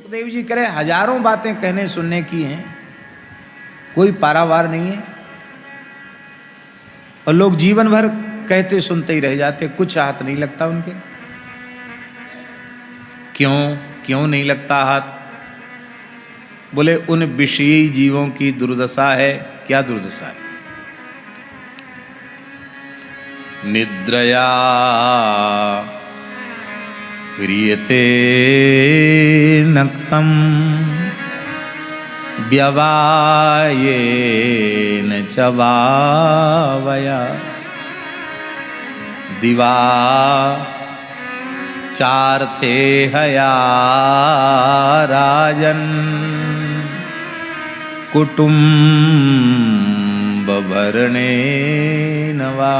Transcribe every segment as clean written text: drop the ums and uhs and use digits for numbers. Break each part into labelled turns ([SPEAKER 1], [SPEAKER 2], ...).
[SPEAKER 1] सुखदेव जी कह रहे हजारों बातें कहने सुनने की हैं, कोई पारावार नहीं है, और लोग जीवन भर कहते सुनते ही रह जाते, कुछ हाथ नहीं लगता उनके। क्यों नहीं लगता हाथ? बोले उन विषयी जीवों की दुर्दशा है। क्या दुर्दशा है? निद्रया ह्रियते नक्तम व्यवायेन च वावया दिवा चार्थे हया राजन कुटुम्ब भरणे नवा।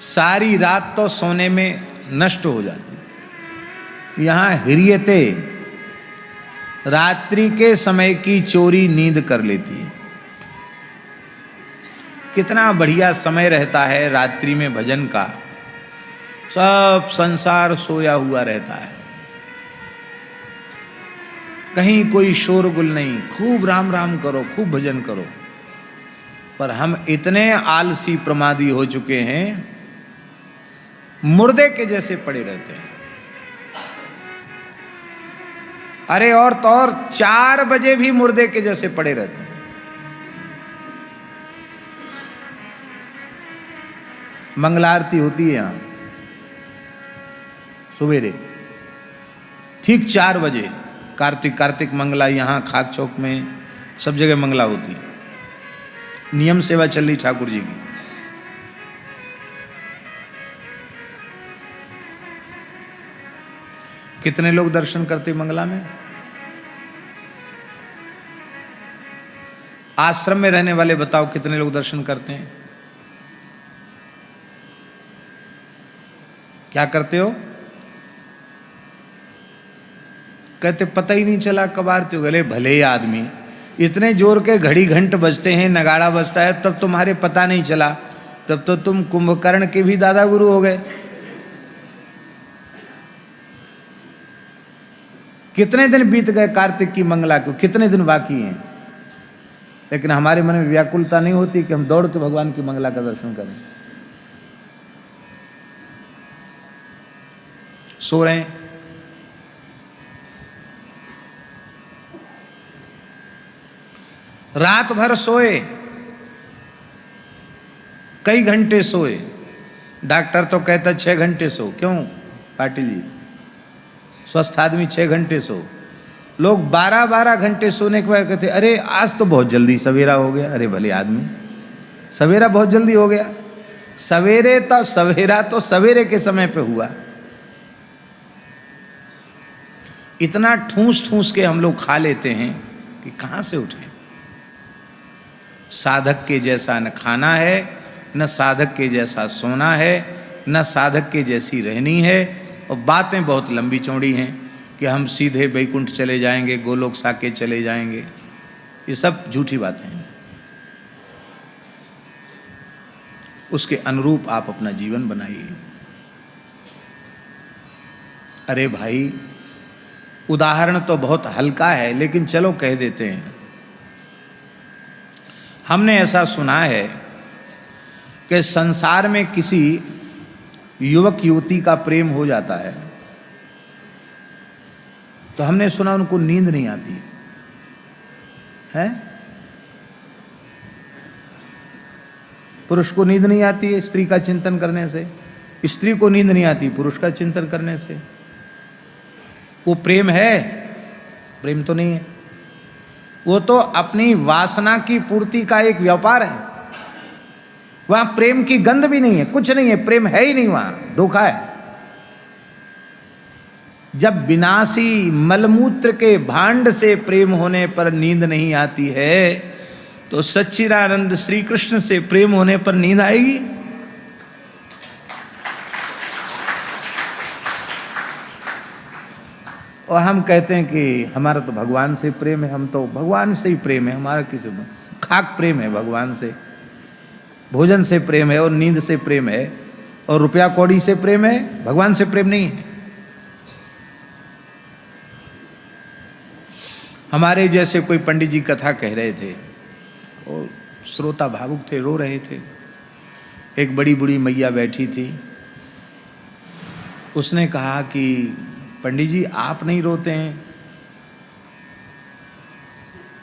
[SPEAKER 1] सारी रात तो सोने में नष्ट हो जाती। यहाँ हिरियते, रात्रि के समय की चोरी नींद कर लेती है। कितना बढ़िया समय रहता है रात्रि में भजन का, सब संसार सोया हुआ रहता है, कहीं कोई शोरगुल नहीं, खूब राम राम करो, खूब भजन करो। पर हम इतने आलसी प्रमादी हो चुके हैं, मुर्दे के जैसे पड़े रहते हैं। अरे और तो और 4 बजे भी मुर्दे के जैसे पड़े रहते हैं। मंगला आरती होती है यहां सवेरे ठीक 4 बजे, कार्तिक मंगला, यहां खाक चौक में सब जगह मंगला होती है। नियम सेवा चल रही ठाकुर जी की। कितने लोग दर्शन करते मंगला में? आश्रम में रहने वाले बताओ कितने लोग दर्शन करते हैं? क्या करते हो? कहते पता ही नहीं चला कब आरती हो गए। भले ही आदमी, इतने जोर के घड़ी घंट बजते हैं, नगाड़ा बजता है, तब तुम्हारे पता नहीं चला, तब तो तुम कुंभकर्ण के भी दादा गुरु हो गए। कितने दिन बीत गए कार्तिक की मंगला को, कितने दिन बाकी हैं, लेकिन हमारे मन में व्याकुलता नहीं होती कि हम दौड़ के भगवान की मंगला का दर्शन करें। सो रहे हैं। रात भर सोए, कई घंटे सोए। डॉक्टर तो कहता 6 घंटे सो। क्यों पाटिल जी? स्वस्थ आदमी 6 घंटे सो। लोग 12-12 घंटे सोने के बाद कहते अरे आज तो बहुत जल्दी सवेरा हो गया। अरे भले आदमी, सवेरा बहुत जल्दी हो गया। सवेरा तो सवेरे के समय पे हुआ। इतना ठूस ठूस के हम लोग खा लेते हैं कि कहाँ से उठे। साधक के जैसा न खाना है, न साधक के जैसा सोना है, न साधक के जैसी रहनी है, और बातें बहुत लंबी चौड़ी हैं कि हम सीधे बैकुंठ चले जाएंगे, गोलोक साके चले जाएंगे। ये सब झूठी बातें हैं। उसके अनुरूप आप अपना जीवन बनाइए। अरे भाई, उदाहरण तो बहुत हल्का है, लेकिन चलो कह देते हैं। हमने ऐसा सुना है कि संसार में किसी युवक युवती का प्रेम हो जाता है तो हमने सुना उनको नींद नहीं आती है। पुरुष को नींद नहीं आती है स्त्री का चिंतन करने से, स्त्री को नींद नहीं आती पुरुष का चिंतन करने से। वो प्रेम है? प्रेम तो नहीं है। वो तो अपनी वासना की पूर्ति का एक व्यापार है। वहां प्रेम की गंध भी नहीं है, कुछ नहीं है, प्रेम है ही नहीं, वहां धोखा है। जब विनाशी मलमूत्र के भांड से प्रेम होने पर नींद नहीं आती है तो सच्चिदानंद श्री कृष्ण से प्रेम होने पर नींद आएगी? और हम कहते हैं कि हमारा तो भगवान से प्रेम है, हम तो भगवान से ही प्रेम है, हमारा किसी खाक प्रेम है भगवान से, भोजन से प्रेम है और नींद से प्रेम है। और रुपया कौड़ी से प्रेम है, भगवान से प्रेम नहीं है। हमारे जैसे कोई पंडित जी कथा कह रहे थे और श्रोता भावुक थे, रो रहे थे। एक बड़ी बूढ़ी मैया बैठी थी, उसने कहा कि पंडित जी आप नहीं रोते हैं?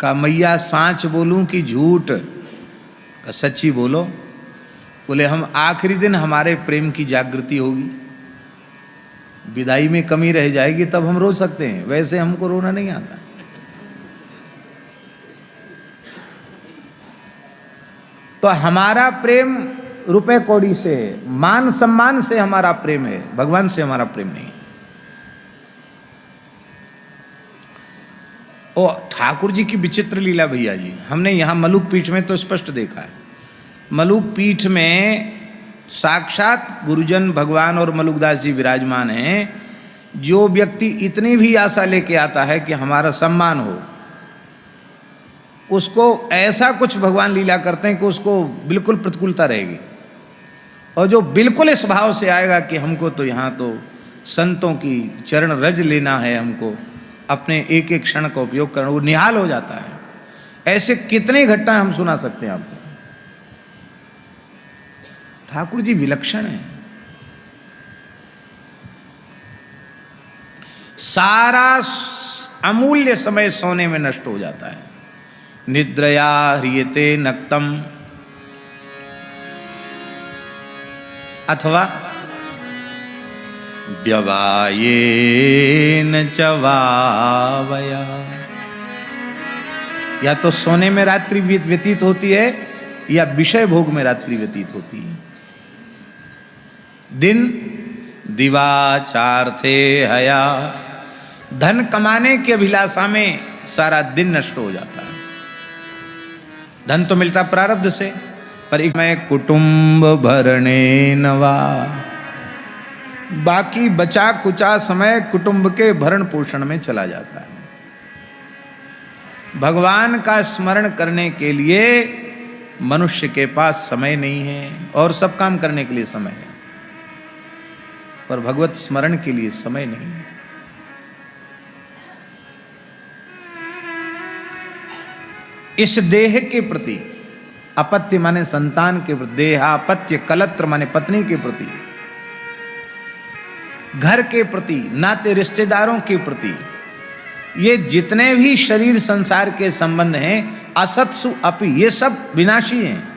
[SPEAKER 1] कहा मैया सांच बोलूं कि झूठ? कहा सच्ची बोलो। बोले हम आखिरी दिन हमारे प्रेम की जागृति होगी, विदाई में कमी रह जाएगी तब हम रो सकते हैं, वैसे हमको रोना नहीं आता। तो हमारा प्रेम रुपए कौड़ी से, मान सम्मान से हमारा प्रेम है, भगवान से हमारा प्रेम नहीं। ओ ठाकुर जी की विचित्र लीला भैया जी, हमने यहां मलुक पीठ में तो स्पष्ट देखा है। मलुक पीठ में साक्षात गुरुजन भगवान और मलुकदास जी विराजमान हैं। जो व्यक्ति इतनी भी आशा लेके आता है कि हमारा सम्मान हो, उसको ऐसा कुछ भगवान लीला करते हैं कि उसको बिल्कुल प्रतिकूलता रहेगी। और जो बिल्कुल इस भाव से आएगा कि हमको तो यहाँ तो संतों की चरण रज लेना है, हमको अपने एक एक क्षण का उपयोग करना, वो निहाल हो जाता है। ऐसे कितनी घटनाएं हम सुना सकते हैं आपको। ठाकुर जी विलक्षण है। सारा अमूल्य समय सोने में नष्ट हो जाता है। निद्रया ह्रियते नक्तम, अथवा व्यवायेन चवावया, या तो सोने में रात्रि व्यतीत होती है या विषय भोग में रात्रि व्यतीत होती है। दिन दिवाचार्थे हया, धन कमाने की अभिलाषा में सारा दिन नष्ट हो जाता है। धन तो मिलता प्रारब्ध से, पर एक मैं कुटुंब भरणे नवा, बाकी बचा कुचा समय कुटुंब के भरण पोषण में चला जाता है। भगवान का स्मरण करने के लिए मनुष्य के पास समय नहीं है, और सब काम करने के लिए समय है, पर भगवत स्मरण के लिए समय नहीं है। इस देह के प्रति, अपत्य माने संतान के प्रति, देहापत्य कलत्र माने पत्नी के प्रति, घर के प्रति, नाते रिश्तेदारों के प्रति, ये जितने भी शरीर संसार के संबंध हैं, असत्सु अपि, ये सब विनाशी हैं।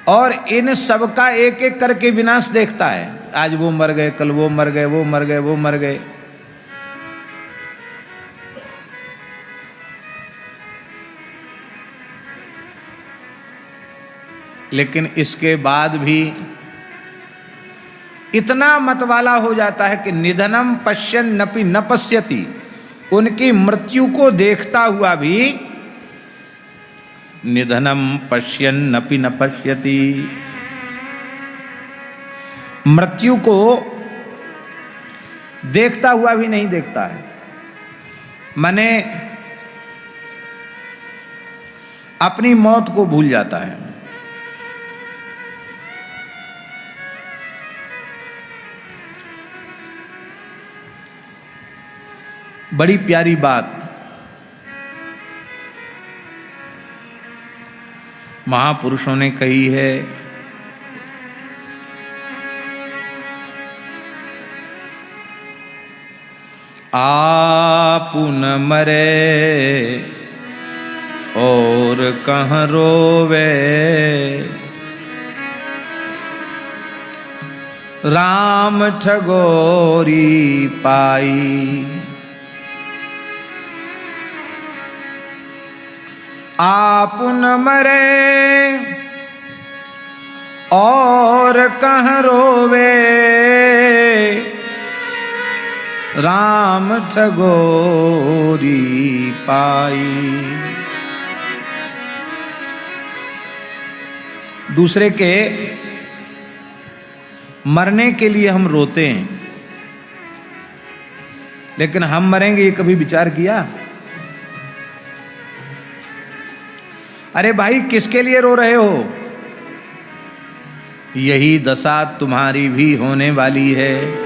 [SPEAKER 1] और इन सब का एक एक करके विनाश देखता है। आज वो मर गए, कल वो मर गए, वो मर गए, वो मर गए। लेकिन इसके बाद भी इतना मतवाला हो जाता है कि निधनम पश्यन् नपि न पश्यति, उनकी मृत्यु को देखता हुआ भी निधनम पश्यन् नपि न पश्यति, मृत्यु को देखता हुआ भी नहीं देखता है। माने अपनी मौत को भूल जाता है। बड़ी प्यारी बात महापुरुषों ने कही है। आपुन मरे और कहाँ रोवे, राम ठगोरी पाई। आपुन मरे और कहाँ रोवे, राम ठगोरी पाई। दूसरे के मरने के लिए हम रोते हैं, लेकिन हम मरेंगे ये कभी विचार किया? अरे भाई किसके लिए रो रहे हो? यही दशा तुम्हारी भी होने वाली है।